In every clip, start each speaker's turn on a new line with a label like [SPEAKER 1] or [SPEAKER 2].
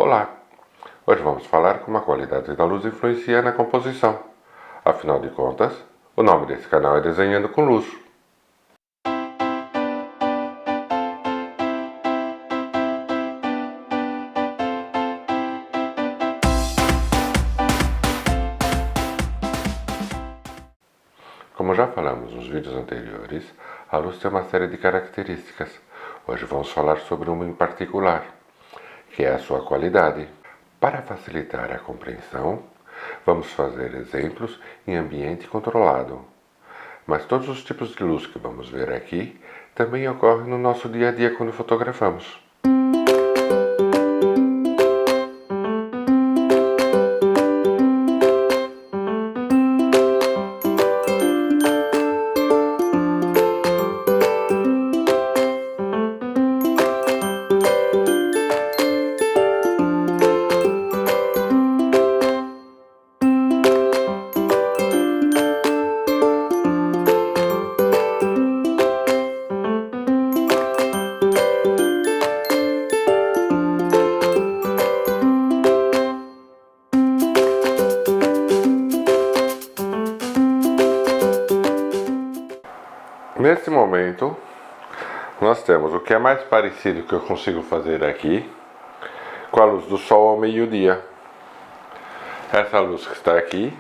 [SPEAKER 1] Olá! Hoje vamos falar como a qualidade da luz influencia na composição. Afinal de contas, o nome desse canal é Desenhando com Luz. Como já falamos nos vídeos anteriores, a luz tem uma série de características. Hoje vamos falar sobre uma em particular, que é a sua qualidade. Para facilitar a compreensão, vamos fazer exemplos em ambiente controlado. Mas todos os tipos de luz que vamos ver aqui também ocorrem no nosso dia a dia quando fotografamos. Nesse momento, nós temos o que é mais parecido que eu consigo fazer aqui com a luz do sol ao meio-dia. Essa luz que está aqui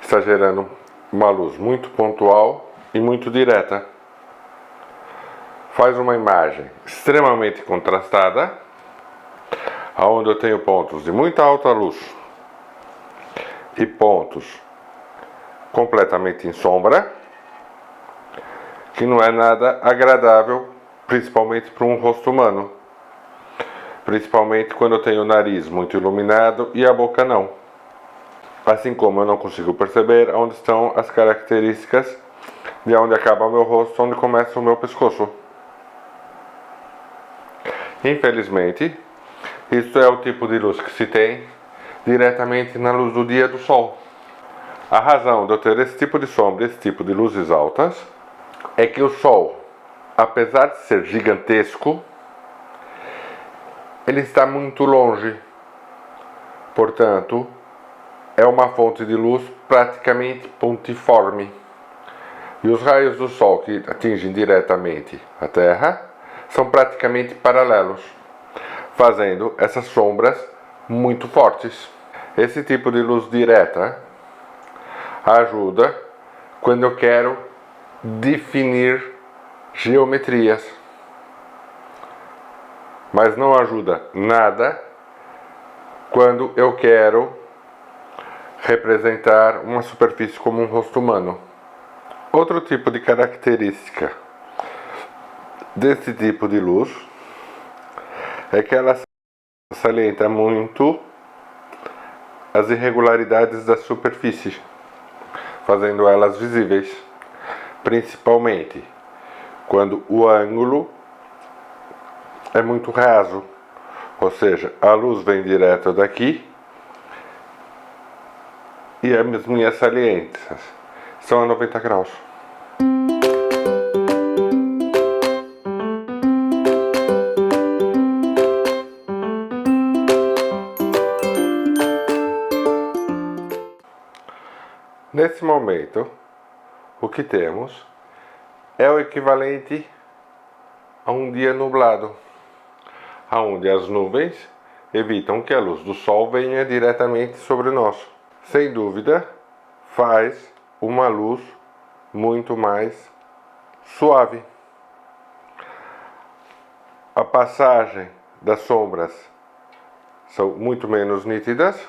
[SPEAKER 1] está gerando uma luz muito pontual e muito direta. Faz uma imagem extremamente contrastada, onde eu tenho pontos de muita alta luz e pontos completamente em sombra, que não é nada agradável, principalmente para um rosto humano. Principalmente quando eu tenho o nariz muito iluminado e a boca não. Assim como eu não consigo perceber onde estão as características de onde acaba o meu rosto, onde começa o meu pescoço. Infelizmente, isso é o tipo de luz que se tem diretamente na luz do dia do sol. A razão de eu ter esse tipo de sombra, esse tipo de luzes altas, é que o sol, apesar de ser gigantesco, ele está muito longe. Portanto, é uma fonte de luz praticamente pontiforme. E os raios do sol que atingem diretamente a Terra são praticamente paralelos, fazendo essas sombras muito fortes. Esse tipo de luz direta ajuda quando eu quero definir geometrias, mas não ajuda nada quando eu quero representar uma superfície como um rosto humano. Outro tipo de característica desse tipo de luz é que ela salienta muito as irregularidades da superfície, fazendo elas visíveis. Principalmente quando o ângulo é muito raso, ou seja, a luz vem direto daqui e as minhas saliências são a 90 graus. Nesse momento, o que temos é o equivalente a um dia nublado, onde as nuvens evitam que a luz do sol venha diretamente sobre nós. Sem dúvida, faz uma luz muito mais suave. A passagem das sombras são muito menos nítidas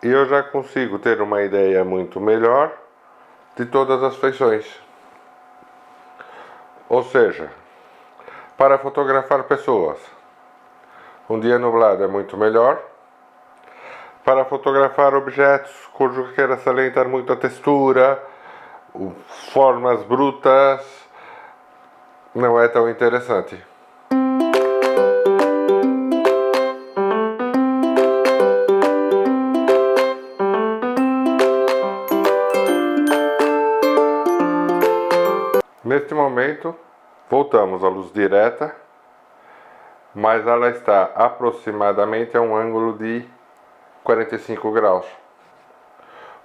[SPEAKER 1] e eu já consigo ter uma ideia muito melhor de todas as feições. Ou seja, para fotografar pessoas, um dia nublado é muito melhor. Para fotografar objetos cujo eu queira salientar muito a textura, formas brutas, não é tão interessante. Neste momento, voltamos à luz direta mas ela está aproximadamente a um ângulo de 45 graus.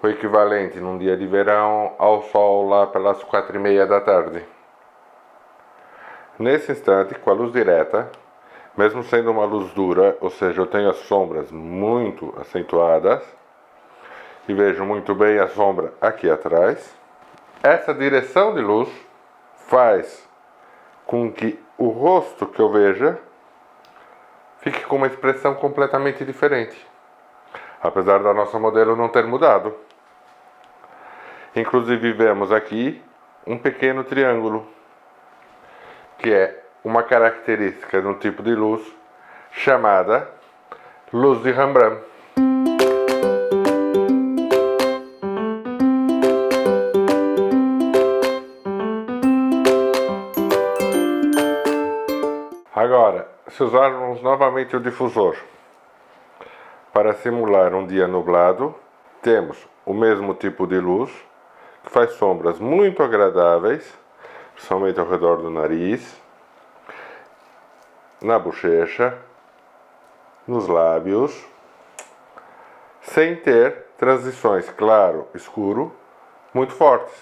[SPEAKER 1] O equivalente num dia de verão ao sol lá pelas 4:30 da tarde. Nesse instante, com a luz direta, mesmo sendo uma luz dura, ou seja, eu tenho as sombras muito acentuadas e vejo muito bem a sombra aqui atrás, essa direção de luz faz com que o rosto que eu veja fique com uma expressão completamente diferente, apesar da nossa modelo não ter mudado. Inclusive vemos aqui um pequeno triângulo, que é uma característica de um tipo de luz chamada luz de Rembrandt. Agora, se usarmos novamente o difusor para simular um dia nublado, temos o mesmo tipo de luz, que faz sombras muito agradáveis, principalmente ao redor do nariz, na bochecha, nos lábios, sem ter transições claro-escuro muito fortes.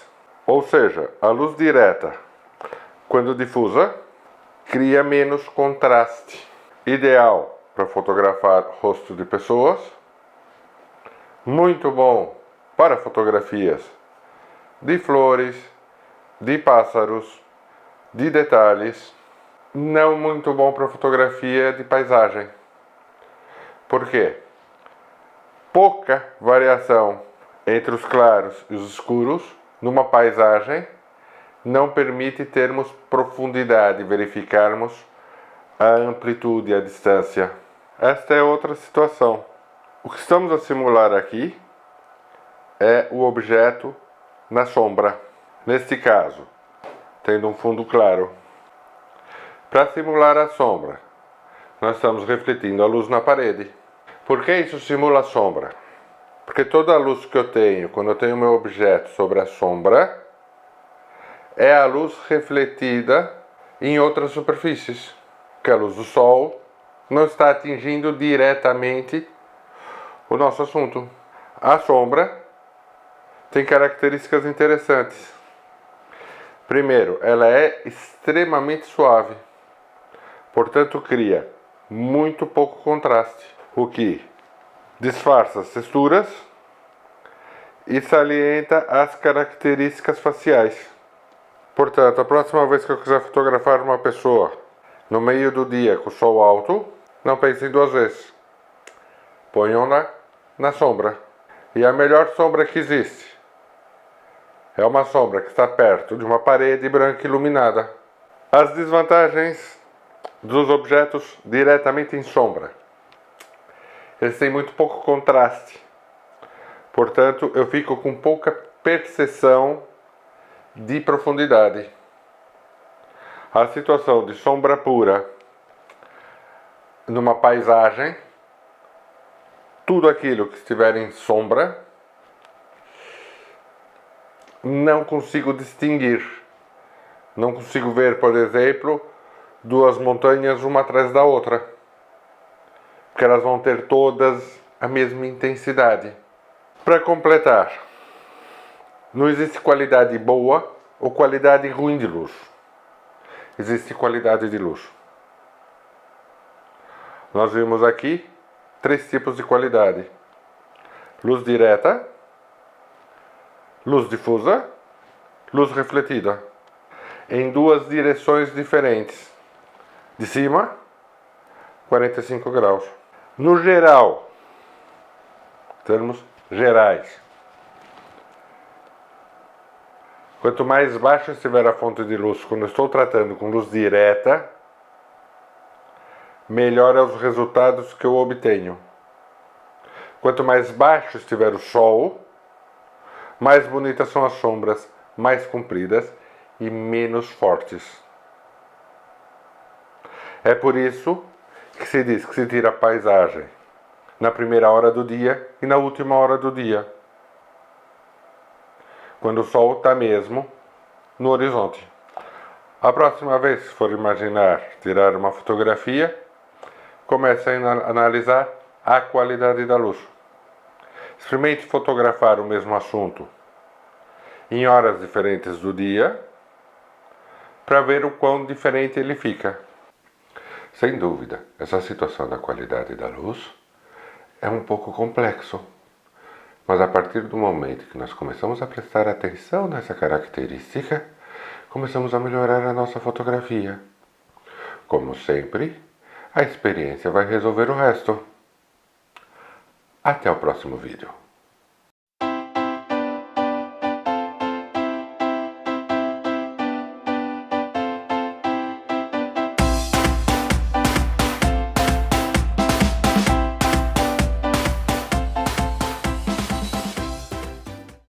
[SPEAKER 1] Ou seja, a luz direta, quando difusa, cria menos contraste. Ideal para fotografar rosto de pessoas, muito bom para fotografias de flores, de pássaros, de detalhes, não muito bom para fotografia de paisagem. Por quê? Pouca variação entre os claros e os escuros numa paisagem não permite termos profundidade, verificarmos a amplitude, a distância. Esta é outra situação. O que estamos a simular aqui é o objeto na sombra. Neste caso, tendo um fundo claro. Para simular a sombra, nós estamos refletindo a luz na parede. Por que isso simula a sombra? Porque toda a luz que eu tenho, quando eu tenho meu objeto sobre a sombra, é a luz refletida em outras superfícies. Que a luz do sol não está atingindo diretamente o nosso assunto. A sombra tem características interessantes. Primeiro, ela é extremamente suave, portanto cria muito pouco contraste, o que disfarça as texturas e salienta as características faciais. Portanto, a próxima vez que eu quiser fotografar uma pessoa no meio do dia com o sol alto, não pensem duas vezes. Ponham-na na sombra. E a melhor sombra que existe é uma sombra que está perto de uma parede branca iluminada. As desvantagens dos objetos diretamente em sombra. Eles têm muito pouco contraste. Portanto, eu fico com pouca percepção de profundidade. A situação de sombra pura numa paisagem, tudo aquilo que estiver em sombra, não consigo distinguir. Não consigo ver, por exemplo, duas montanhas uma atrás da outra, porque elas vão ter todas a mesma intensidade. Para completar, não existe qualidade boa ou qualidade ruim de luz. Existe qualidade de luz. Nós vimos aqui 3 tipos de qualidade: luz direta, luz difusa, luz refletida, em 2 direções diferentes. De cima, 45 graus. No geral, termos gerais, quanto mais baixa estiver a fonte de luz, quando eu estou tratando com luz direta, melhor é os resultados que eu obtenho. Quanto mais baixo estiver o sol, mais bonitas são as sombras, mais compridas e menos fortes. É por isso que se diz que se tira a paisagem na primeira hora do dia e na última hora do dia, quando o sol está mesmo no horizonte. A próxima vez que for imaginar tirar uma fotografia, comece a analisar a qualidade da luz. Experimente fotografar o mesmo assunto em horas diferentes do dia para ver o quão diferente ele fica. Sem dúvida, essa situação da qualidade da luz é um pouco complexo, mas a partir do momento que nós começamos a prestar atenção nessa característica, começamos a melhorar a nossa fotografia. Como sempre, a experiência vai resolver o resto. Até o próximo vídeo.